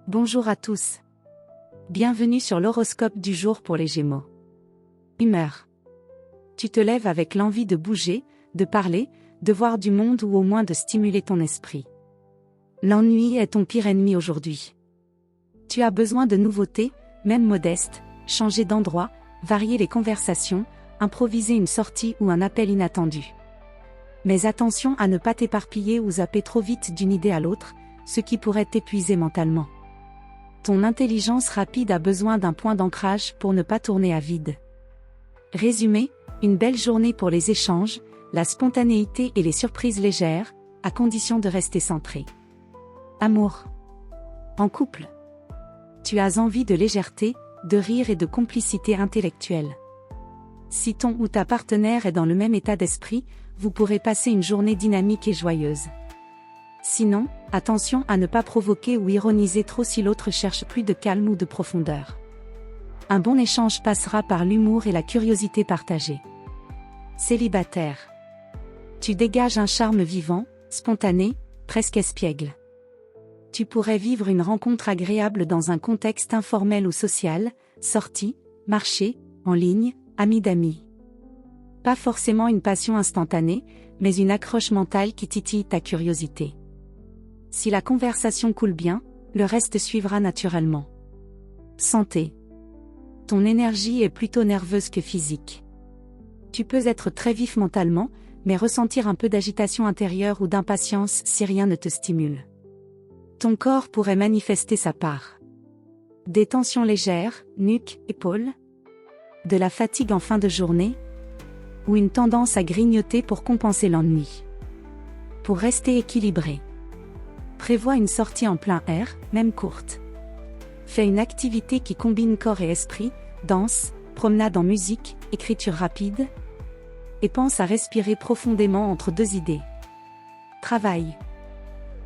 Bonjour à tous. Bienvenue sur l'horoscope du jour pour les Gémeaux. Humeur. Tu te lèves avec l'envie de bouger, de parler, de voir du monde ou au moins de stimuler ton esprit. L'ennui est ton pire ennemi aujourd'hui. Tu as besoin de nouveautés, même modestes, changer d'endroit, varier les conversations, improviser une sortie ou un appel inattendu. Mais attention à ne pas t'éparpiller ou zapper trop vite d'une idée à l'autre, ce qui pourrait t'épuiser mentalement. Ton intelligence rapide a besoin d'un point d'ancrage pour ne pas tourner à vide. Résumé, une belle journée pour les échanges, la spontanéité et les surprises légères, à condition de rester centré. Amour. En couple. Tu as envie de légèreté, de rire et de complicité intellectuelle. Si ton ou ta partenaire est dans le même état d'esprit, vous pourrez passer une journée dynamique et joyeuse. Sinon, attention à ne pas provoquer ou ironiser trop si l'autre cherche plus de calme ou de profondeur. Un bon échange passera par l'humour et la curiosité partagée. Célibataire. Tu dégages un charme vivant, spontané, presque espiègle. Tu pourrais vivre une rencontre agréable dans un contexte informel ou social, sortie, marché, en ligne, amis d'amis. Pas forcément une passion instantanée, mais une accroche mentale qui titille ta curiosité. Si la conversation coule bien, le reste suivra naturellement. Santé. Ton énergie est plutôt nerveuse que physique. Tu peux être très vif mentalement, mais ressentir un peu d'agitation intérieure ou d'impatience si rien ne te stimule. Ton corps pourrait manifester sa part. Des tensions légères, nuque, épaules. De la fatigue en fin de journée. Ou une tendance à grignoter pour compenser l'ennui. Pour rester équilibré. Prévois une sortie en plein air, même courte. Fais une activité qui combine corps et esprit, danse, promenade en musique, écriture rapide. Et pense à respirer profondément entre deux idées. Travail.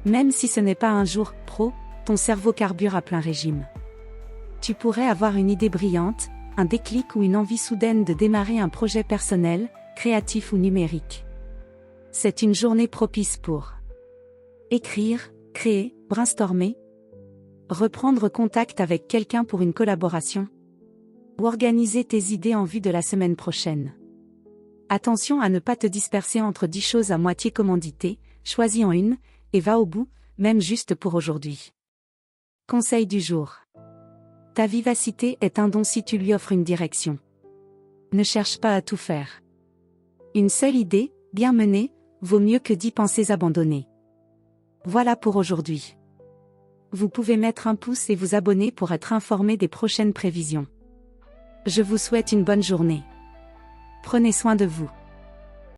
Même si ce n'est pas un jour pro, ton cerveau carbure à plein régime. Tu pourrais avoir une idée brillante, un déclic ou une envie soudaine de démarrer un projet personnel, créatif ou numérique. C'est une journée propice pour écrire, créer, brainstormer, reprendre contact avec quelqu'un pour une collaboration, ou organiser tes idées en vue de la semaine prochaine. Attention à ne pas te disperser entre 10 choses à moitié commanditées, choisis en une, et va au bout, même juste pour aujourd'hui. Conseil du jour. Ta vivacité est un don si tu lui offres une direction. Ne cherche pas à tout faire. Une seule idée, bien menée, vaut mieux que 10 pensées abandonnées. Voilà pour aujourd'hui. Vous pouvez mettre un pouce et vous abonner pour être informé des prochaines prévisions. Je vous souhaite une bonne journée. Prenez soin de vous.